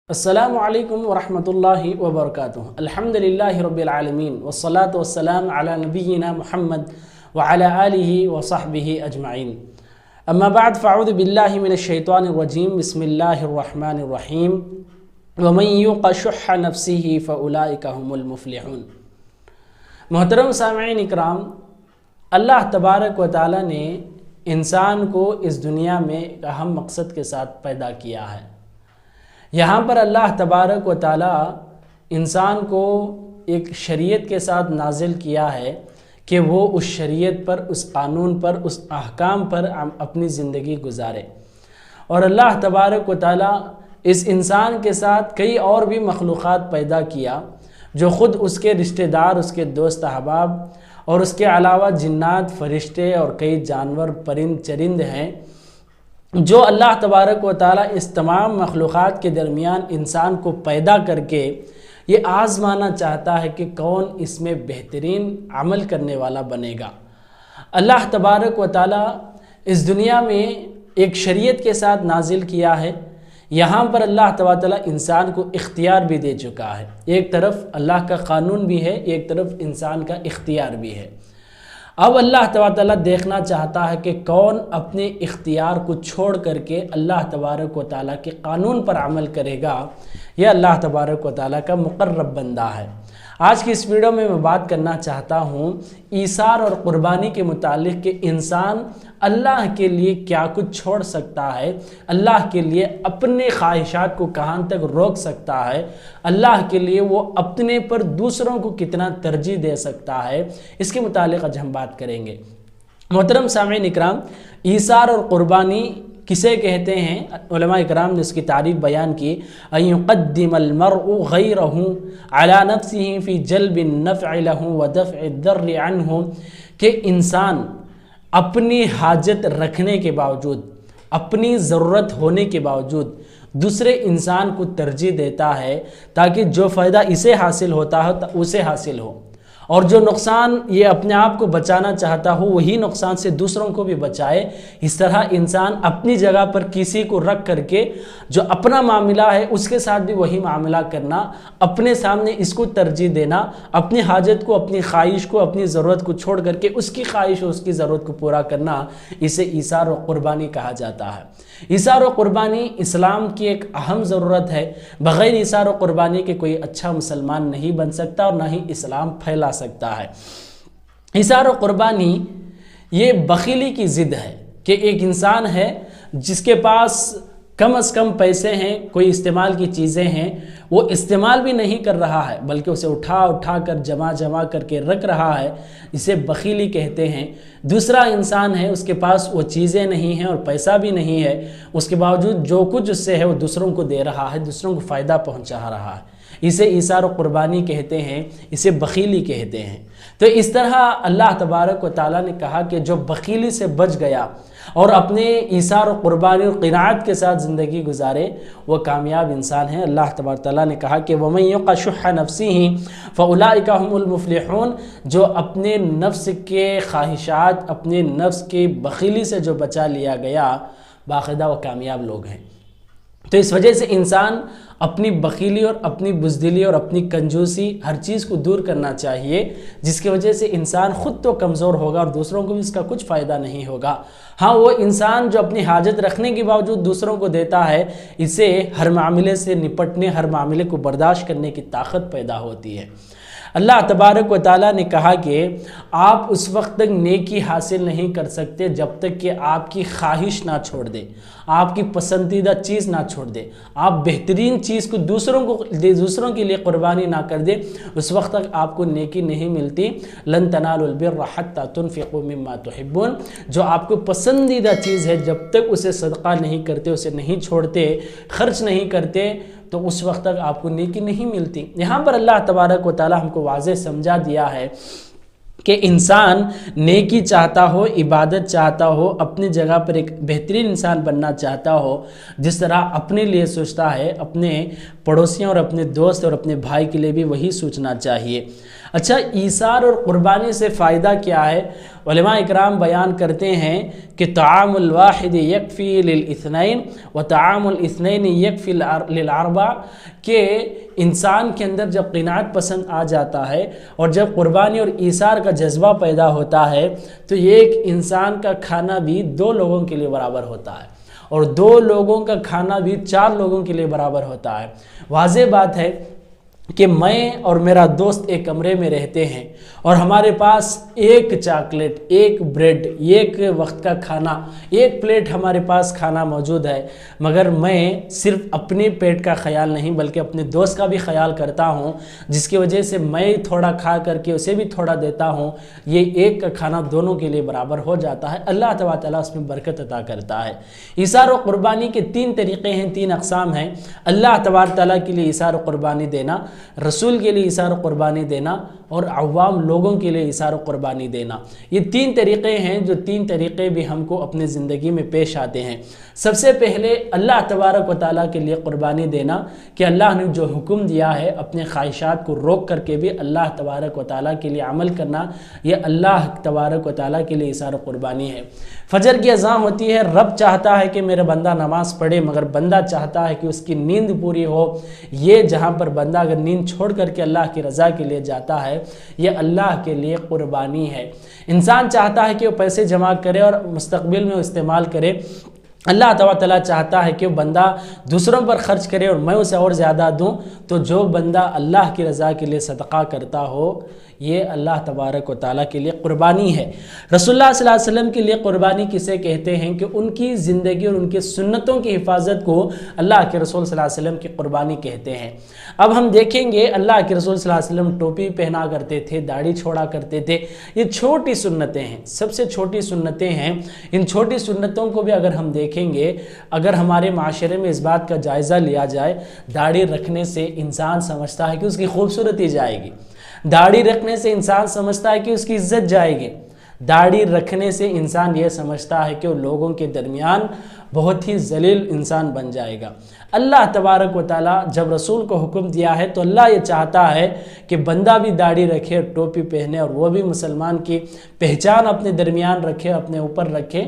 السلام علیکم ورحمۃ اللہ وبرکاتہ۔ الحمدللہ رب العالمین والصلاة والسلام علی نبینا محمد وعلی آلہ وصحبہ اجمعین، اما بعد فاعوذ باللہ من الشیطان الرجیم، بسم اللہ الرحمن الرحیم، ومن یوق شح نفسہ فاولئک هم المفلحون۔ محترم سامعین اکرام، اللہ تبارک و تعالی نے انسان کو اس دنیا میں ایک اہم مقصد کے ساتھ پیدا کیا ہے۔ یہاں پر اللہ تبارک و تعالی انسان کو ایک شریعت کے ساتھ نازل کیا ہے کہ وہ اس شریعت پر، اس قانون پر، اس احکام پر اپنی زندگی گزارے۔ اور اللہ تبارک و تعالی اس انسان کے ساتھ کئی اور بھی مخلوقات پیدا کیا جو خود اس کے رشتہ دار، اس کے دوست احباب، اور اس کے علاوہ جنات، فرشتے اور کئی جانور، پرند چرند ہیں، جو اللہ تبارک و تعالیٰ اس تمام مخلوقات کے درمیان انسان کو پیدا کر کے یہ آزمانا چاہتا ہے کہ کون اس میں بہترین عمل کرنے والا بنے گا۔ اللہ تبارک و تعالیٰ اس دنیا میں ایک شریعت کے ساتھ نازل کیا ہے۔ یہاں پر اللہ تبارک و تعالیٰ انسان کو اختیار بھی دے چکا ہے۔ ایک طرف اللہ کا قانون بھی ہے، ایک طرف انسان کا اختیار بھی ہے۔ اب اللہ تبارک و تعالیٰ دیکھنا چاہتا ہے کہ کون اپنے اختیار کو چھوڑ کر کے اللہ تبارک و تعالیٰ کے قانون پر عمل کرے گا، یہ اللہ تبارک و تعالیٰ کا مقرب بندہ ہے۔ آج کی اس ویڈیو میں بات کرنا چاہتا ہوں ایثار اور قربانی کے متعلق کہ انسان اللہ کے لیے کیا کچھ چھوڑ سکتا ہے، اللہ کے لیے اپنے خواہشات کو کہاں تک روک سکتا ہے، اللہ کے لیے وہ اپنے پر دوسروں کو کتنا ترجیح دے سکتا ہے، اس کے متعلق آج ہم بات کریں گے۔ محترم سامعین اکرام، ایثار اور قربانی کسے کہتے ہیں؟ علماء اکرام نے اس کی تعریف بیان کی، ان یقدم المرء غیرہ علی نفسہ فی جلب النفع لہ ودفع الضر عنہ، کہ انسان اپنی حاجت رکھنے کے باوجود، اپنی ضرورت ہونے کے باوجود دوسرے انسان کو ترجیح دیتا ہے تاکہ جو فائدہ اسے حاصل ہوتا ہے اسے حاصل ہو، اور جو نقصان یہ اپنے آپ کو بچانا چاہتا ہو وہی نقصان سے دوسروں کو بھی بچائے۔ اس طرح انسان اپنی جگہ پر کسی کو رکھ کر کے جو اپنا معاملہ ہے اس کے ساتھ بھی وہی معاملہ کرنا، اپنے سامنے اس کو ترجیح دینا، اپنی حاجت کو، اپنی خواہش کو، اپنی ضرورت کو چھوڑ کر کے اس کی خواہش اور اس کی ضرورت کو پورا کرنا، اسے ایثار و قربانی کہا جاتا ہے۔ ایثار و قربانی اسلام کی ایک اہم ضرورت ہے۔ بغیر ایثار و قربانی کے کوئی اچھا مسلمان نہیں بن سکتا اور نہ ہی اسلام پھیلا سکتا ہے۔ ایثار و قربانی یہ بخیلی کی ضد ہے کہ ایک انسان ہے جس کے پاس کم از کم پیسے ہیں، کوئی استعمال کی چیزیں ہیں، وہ استعمال بھی نہیں کر رہا ہے بلکہ اسے اٹھا کر جمع کر کے رکھ رہا ہے، اسے بخیلی کہتے ہیں۔ دوسرا انسان ہے، اس کے پاس وہ چیزیں نہیں ہیں اور پیسہ بھی نہیں ہے، اس کے باوجود جو کچھ اس سے ہے وہ دوسروں کو دے رہا ہے، دوسروں کو فائدہ پہنچا رہا ہے، اسے ایثار و قربانی کہتے ہیں، اسے بخیلی کہتے ہیں۔ تو اس طرح اللہ تبارک و تعالیٰ نے کہا کہ جو بخیلی سے بچ گیا اور اپنے ایثار و قربانی اور قناعت کے ساتھ زندگی گزارے، وہ کامیاب انسان ہے۔ اللہ تبارک و تعالیٰ نے کہا کہ وَمَن يُوقَ شُحَّ نَفْسِهِ فَأُولَئِكَ هُمُ الْمُفْلِحُونَ، جو اپنے نفس کے خواہشات، اپنے نفس کی بخیلی سے جو بچا لیا گیا، باقاعدہ وہ کامیاب لوگ ہیں۔ تو اس وجہ سے انسان اپنی بخیلی اور اپنی بزدلی اور اپنی کنجوسی ہر چیز کو دور کرنا چاہیے، جس کی وجہ سے انسان خود تو کمزور ہوگا اور دوسروں کو بھی اس کا کچھ فائدہ نہیں ہوگا۔ ہاں، وہ انسان جو اپنی حاجت رکھنے کے باوجود دوسروں کو دیتا ہے، اسے ہر معاملے سے نپٹنے، ہر معاملے کو برداشت کرنے کی طاقت پیدا ہوتی ہے۔ اللہ تبارک و تعالیٰ نے کہا کہ آپ اس وقت تک نیکی حاصل نہیں کر سکتے جب تک کہ آپ کی خواہش نہ چھوڑ دے، آپ کی پسندیدہ چیز نہ چھوڑ دے، آپ بہترین چیز کو دوسروں کے لیے قربانی نہ کر دے، اس وقت تک آپ کو نیکی نہیں ملتی۔ لن تنالوا البر حتى تنفقوا مما تحبون، جو آپ کو پسندیدہ چیز ہے جب تک اسے صدقہ نہیں کرتے، اسے نہیں چھوڑتے، خرچ نہیں کرتے، تو اس وقت تک آپ کو نیکی نہیں ملتی۔ یہاں پر اللہ تبارک و تعالی ہم کو واضح سمجھا دیا ہے کہ انسان نیکی چاہتا ہو، عبادت چاہتا ہو، اپنی جگہ پر ایک بہترین انسان بننا چاہتا ہو، جس طرح اپنے لیے سوچتا ہے، اپنے پڑوسیوں اور اپنے دوست اور اپنے بھائی کے لیے بھی وہی سوچنا چاہیے۔ اچھا، ایثار اور قربانی سے فائدہ کیا ہے؟ علماء اکرام بیان کرتے ہیں کہ طعام الواحد یکفی للاثنین و طعام الاثنین یکفی للاربع، کہ انسان کے اندر جب قناعت پسند آ جاتا ہے اور جب قربانی اور ایثار کا جذبہ پیدا ہوتا ہے تو ایک انسان کا کھانا بھی 2 لوگوں کے لیے برابر ہوتا ہے، اور 2 لوگوں کا کھانا بھی 4 لوگوں کے لیے برابر ہوتا ہے۔ واضح بات ہے کہ میں اور میرا دوست ایک کمرے میں رہتے ہیں اور ہمارے پاس ایک چاکلیٹ، ایک بریڈ، ایک وقت کا کھانا، ایک پلیٹ ہمارے پاس کھانا موجود ہے، مگر میں صرف اپنے پیٹ کا خیال نہیں بلکہ اپنے دوست کا بھی خیال کرتا ہوں، جس کی وجہ سے میں تھوڑا کھا کر کے اسے بھی تھوڑا دیتا ہوں، یہ ایک کا کھانا دونوں کے لیے برابر ہو جاتا ہے۔ اللہ تبارک تعالیٰ اس میں برکت عطا کرتا ہے۔ ایثار و قربانی کے 3 طریقے ہیں، 3 اقسام ہیں۔ اللہ تبارک تعالیٰ کے لیے ایثار و قربانی دینا، رسول کے لیے ایثار و قربانی دینا، اور عوام لوگوں کے لیے ایثار و قربانی دینا۔ یہ 3 طریقے ہیں، جو 3 طریقے بھی ہم کو اپنے زندگی میں پیش آتے ہیں۔ سب سے پہلے اللہ تبارک و تعالیٰ کے لیے قربانی دینا، کہ اللہ نے جو حکم دیا ہے اپنے خواہشات کو روک کر کے بھی اللہ تبارک و تعالیٰ کے لیے عمل کرنا، یہ اللہ تبارک و تعالیٰ کے لیے ایثار و قربانی ہے۔ فجر کی اذان ہوتی ہے، رب چاہتا ہے کہ میرا بندہ نماز پڑھے، مگر بندہ چاہتا ہے کہ اس کی نیند پوری ہو۔ یہ جہاں پر بندہ اگر نیند چھوڑ کر کے اللہ کی رضا کے لیے جاتا ہے، یہ اللہ کے لیے قربانی ہے۔ انسان چاہتا ہے کہ وہ پیسے جمع کرے اور مستقبل میں استعمال کرے، اللہ تعالیٰ چاہتا ہے کہ وہ بندہ دوسروں پر خرچ کرے اور میں اسے اور زیادہ دوں۔ تو جو بندہ اللہ کی رضا کے لیے صدقہ کرتا ہو، یہ اللہ تبارک و تعالیٰ کے لیے قربانی ہے۔ رسول اللہ صلی اللہ علیہ وسلم کے لیے قربانی کسے کہتے ہیں؟ کہ ان کی زندگی اور ان کے سنتوں کی حفاظت کو اللہ کے رسول صلی اللہ علیہ وسلم کی قربانی کہتے ہیں۔ اب ہم دیکھیں گے اللہ کے رسول صلی اللہ علیہ وسلم ٹوپی پہنا کرتے تھے، داڑھی چھوڑا کرتے تھے۔ یہ چھوٹی سنتیں ہیں، سب سے چھوٹی سنتیں ہیں۔ ان چھوٹی سنتوں کو بھی اگر ہم دیکھیں گے، اگر ہمارے معاشرے میں اس بات کا جائزہ لیا جائے، داڑھی رکھنے سے انسان سمجھتا ہے کہ اس کی خوبصورتی جائے گی، داڑھی رکھنے سے انسان سمجھتا ہے کہ اس کی عزت جائے گی، داڑھی رکھنے سے انسان یہ سمجھتا ہے کہ وہ لوگوں کے درمیان بہت ہی ذلیل انسان بن جائے گا۔ اللہ تبارک و تعالیٰ جب رسول کو حکم دیا ہے تو اللہ یہ چاہتا ہے کہ بندہ بھی داڑھی رکھے، ٹوپی پہنے، اور وہ بھی مسلمان کی پہچان اپنے درمیان رکھے، اپنے اوپر رکھے۔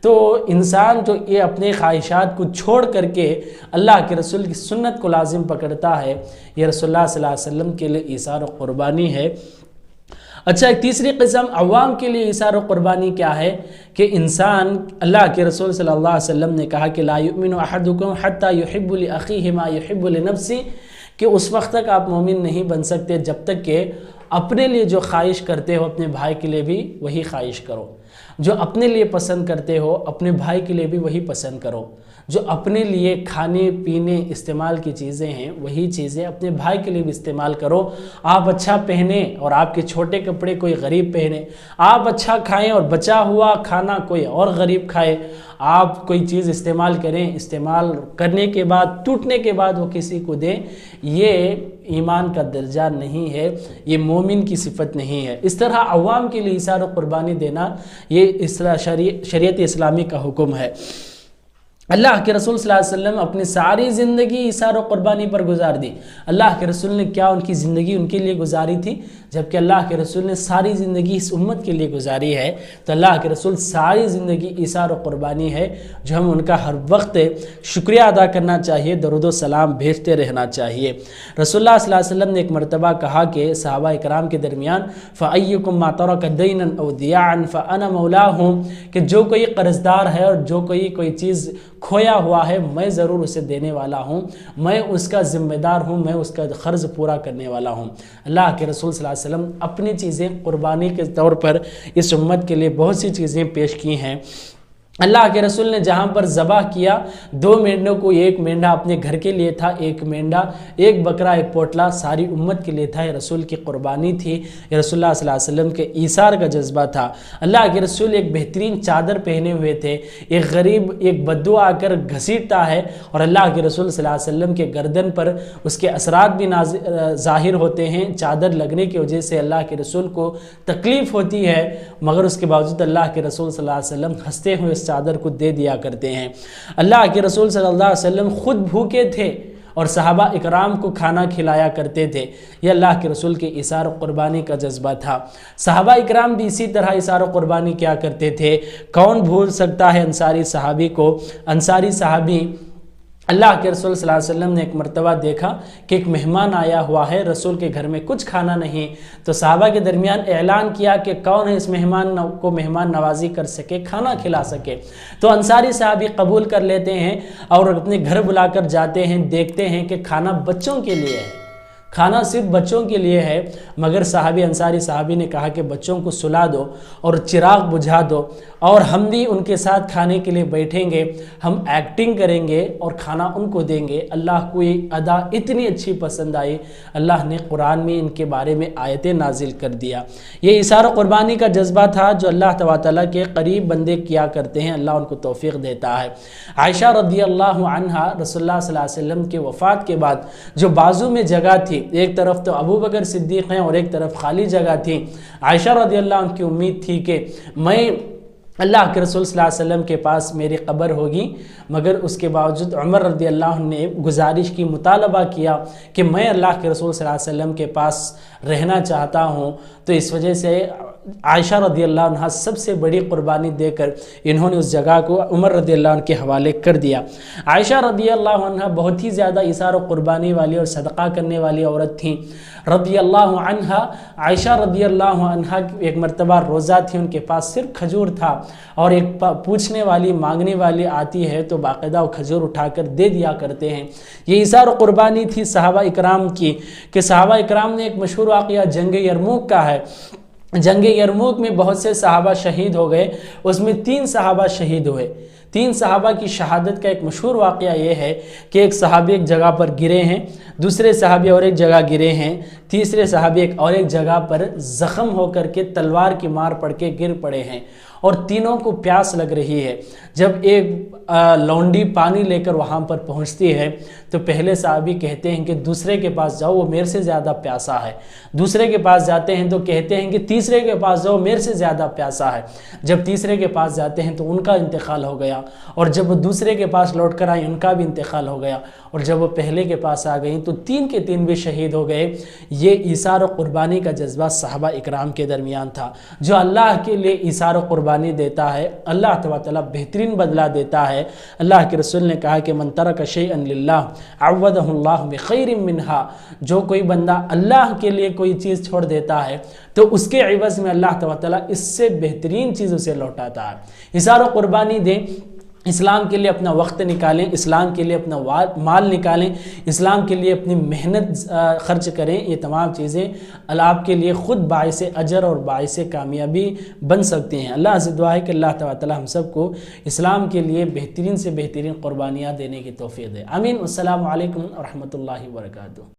تو انسان جو یہ اپنے خواہشات کو چھوڑ کر کے اللہ کے رسول کی سنت کو لازم پکڑتا ہے، یہ رسول اللہ صلی اللہ علیہ وسلم کے لیے ایثار و قربانی ہے۔ اچھا، ایک تیسری قسم عوام کے لیے ایثار و قربانی کیا ہے؟ کہ انسان، اللہ کے رسول صلی اللہ علیہ وسلم نے کہا کہ لا یؤمن احدکم حتی یحب لاخیہ ما یحب لنفسہ، کہ اس وقت تک آپ مومن نہیں بن سکتے جب تک کہ اپنے لیے جو خواہش کرتے ہو اپنے بھائی کے لیے بھی وہی خواہش کرو، جو اپنے لیے پسند کرتے ہو اپنے بھائی کے لیے بھی وہی پسند کرو، جو اپنے لیے کھانے پینے استعمال کی چیزیں ہیں وہی چیزیں اپنے بھائی کے لیے بھی استعمال کرو۔ آپ اچھا پہنیں اور آپ کے چھوٹے کپڑے کوئی غریب پہنے، آپ اچھا کھائیں اور بچا ہوا کھانا کوئی اور غریب کھائے، آپ کوئی چیز استعمال کریں، استعمال کرنے کے بعد ٹوٹنے کے بعد وہ کسی کو دیں، یہ ایمان کا درجہ نہیں ہے، یہ مومن کی صفت نہیں ہے۔ اس طرح عوام کے لیے ایثار و قربانی دینا یہ شریعت اسلامی کا حکم ہے۔ اللہ کے رسول صلی اللہ علیہ وسلم اپنی ساری زندگی ایثار و قربانی پر گزار دی۔ اللہ کے رسول نے کیا ان کی زندگی ان کے لیے گزاری تھی؟ جبکہ اللہ کے رسول نے ساری زندگی اس امت کے لیے گزاری ہے، تو اللہ کے رسول ساری زندگی ایثار و قربانی ہے، جو ہم ان کا ہر وقت شکریہ ادا کرنا چاہیے، درود و سلام بھیجتے رہنا چاہیے۔ رسول اللہ صلی اللہ علیہ وسلم نے ایک مرتبہ کہا کہ صحابہ اکرام کے درمیان فَأَيُّكُمْ مَا تَرَكَ دَيْنًا أَوْ دِيَاعًا فَأَنَا مَوْلَاهُ، کہ جو کوئی قرض دار ہے اور جو کوئی چیز کھویا ہوا ہے، میں ضرور اسے دینے والا ہوں، میں اس کا ذمہ دار ہوں، میں اس کا قرض پورا کرنے والا ہوں۔ اللہ کے رسول صلی اللہ علیہ وسلم اپنی چیزیں قربانی کے طور پر اس امت کے لیے بہت سی چیزیں پیش کی ہیں۔ اللہ کے رسول نے جہاں پر ذبح کیا، 2 مینڈوں کو، ایک مینڈا اپنے گھر کے لیے تھا، ایک مینڈا، ایک بکرا، ایک پوٹلا ساری امت کے لیے تھا، یہ رسول کی قربانی تھی، یہ رسول اللہ صلی اللہ علیہ وسلم کے ایثار کا جذبہ تھا۔ اللہ کے رسول ایک بہترین چادر پہنے ہوئے تھے، ایک غریب ایک بدو آ کر گھسیٹتا ہے اور اللہ کے رسول صلی اللہ علیہ وسلم کے گردن پر اس کے اثرات بھی ظاہر ہوتے ہیں، چادر لگنے کی وجہ سے اللہ کے رسول کو تکلیف ہوتی ہے، مگر اس کے باوجود اللہ کے رسول صلی اللہ علیہ وسلم ہنستے ہوئے چادر کو دے دیا کرتے ہیں۔ اللہ کے رسول صلی اللہ علیہ وسلم خود بھوکے تھے اور صحابہ اکرام کو کھانا کھلایا کرتے تھے۔ یہ اللہ کے رسول کے ایثار و قربانی کا جذبہ تھا۔ صحابہ اکرام بھی اسی طرح ایثار و قربانی کیا کرتے تھے۔ کون بھول سکتا ہے انصاری صحابی کو؟ انصاری صحابی اللہ کے رسول صلی اللہ علیہ وسلم نے ایک مرتبہ دیکھا کہ ایک مہمان آیا ہوا ہے، رسول کے گھر میں کچھ کھانا نہیں، تو صحابہ کے درمیان اعلان کیا کہ کون ہے اس مہمان کو مہمان نوازی کر سکے، کھانا کھلا سکے۔ تو انصاری صحابی قبول کر لیتے ہیں اور اپنے گھر بلا کر جاتے ہیں، دیکھتے ہیں کہ کھانا بچوں کے لیے ہے، کھانا صرف بچوں کے لیے ہے، مگر انصاری صحابی نے کہا کہ بچوں کو سلا دو اور چراغ بجھا دو اور ہم بھی ان کے ساتھ کھانے کے لیے بیٹھیں گے، ہم ایکٹنگ کریں گے اور کھانا ان کو دیں گے۔ اللہ کو یہ ادا اتنی اچھی پسند آئی، اللہ نے قرآن میں ان کے بارے میں آیتیں نازل کر دیا۔ یہ ایثار و قربانی کا جذبہ تھا جو اللہ تعالیٰ کے قریب بندے کیا کرتے ہیں، اللہ ان کو توفیق دیتا ہے۔ عائشہ رضی اللہ عنہا رسول اللہ صلی اللہ علیہ وسلم کے وفات کے بعد جو بازو میں جگہ تھی، ایک طرف تو ابو بکر صدیق ہیں اور ایک طرف خالی جگہ تھی، عائشہ رضی اللہ عنہ کی امید تھی کہ میں اللہ کے رسول صلی اللہ علیہ وسلم کے پاس میری قبر ہوگی، مگر اس کے باوجود عمر رضی اللہ عنہ نے گزارش کی، مطالبہ کیا کہ میں اللہ کے رسول صلی اللہ علیہ وسلم کے پاس رہنا چاہتا ہوں، تو اس وجہ سے عائشہ رضی اللہ عنہ سب سے بڑی قربانی دے کر انہوں نے اس جگہ کو عمر رضی اللہ عنہ کے حوالے کر دیا۔ عائشہ رضی اللہ عنہ بہت ہی زیادہ ایثار و قربانی والی اور صدقہ کرنے والی عورت تھیں رضی اللہ عنہ۔ عائشہ رضی اللہ عنہ ایک مرتبہ روزہ تھی، ان کے پاس صرف کھجور تھا اور ایک پوچھنے والی مانگنے والی آتی ہے تو باقاعدہ وہ کھجور اٹھا کر دے دیا کرتے ہیں۔ یہ ایثار و قربانی تھی صحابہ اکرام کی کہ صحابہ اکرام نے ایک مشہور واقعہ جنگ یرموک کا ہے۔ جنگ یرموک میں بہت سے صحابہ شہید ہو گئے، اس میں 3 صحابہ شہید ہوئے۔ 3 صحابہ کی شہادت کا ایک مشہور واقعہ یہ ہے کہ ایک صحابی ایک جگہ پر گرے ہیں، دوسرے صحابی اور ایک جگہ گرے ہیں، تیسرے صحابی ایک اور ایک جگہ پر زخم ہو کر کے تلوار کی مار پڑ کے گر پڑے ہیں، اور تینوں کو پیاس لگ رہی ہے۔ جب ایک لونڈی پانی لے کر وہاں پر پہنچتی ہے تو پہلے صحابی کہتے ہیں کہ دوسرے کے پاس جاؤ، وہ میرے سے زیادہ پیاسا ہے۔ دوسرے کے پاس جاتے ہیں تو کہتے ہیں کہ تیسرے کے پاس جاؤ، میرے سے زیادہ پیاسا ہے۔ جب تیسرے کے پاس جاتے ہیں تو ان کا انتقال ہو گیا، اور جب وہ دوسرے کے پاس لوٹ کر آئیں ان کا بھی انتقال ہو گیا، اور جب وہ پہلے کے پاس آ گئیں تو 3 کے 3 بھی شہید ہو گئے۔ یہ ایثار و قربانی کا جذبہ صحابہ اکرام کے درمیان تھا۔ جو اللہ کے لیے ایثار و قربانی دیتا ہے، اللہ تعالیٰ بہترین بدلہ دیتا ہے۔ اللہ کے رسول نے کہا کہ من ترک شیئا للہ عوضہ اللہ بخیر منہا، جو کوئی بندہ اللہ کے لیے کوئی چیز چھوڑ دیتا ہے تو اس کے عوض میں اللہ تعالیٰ اس سے بہترین چیز اسے لوٹاتا ہے۔ ایثار و قربانی دیں، اسلام کے لیے اپنا وقت نکالیں، اسلام کے لیے اپنا مال نکالیں، اسلام کے لیے اپنی محنت خرچ کریں۔ یہ تمام چیزیں آپ کے لیے خود باعث اجر اور باعث کامیابی بن سکتی ہیں۔ اللہ سے دعا ہے کہ اللہ تعالیٰ ہم سب کو اسلام کے لیے بہترین سے بہترین قربانیاں دینے کی توفیق دے۔ آمین۔ السلام علیکم ورحمۃ اللہ وبرکاتہ۔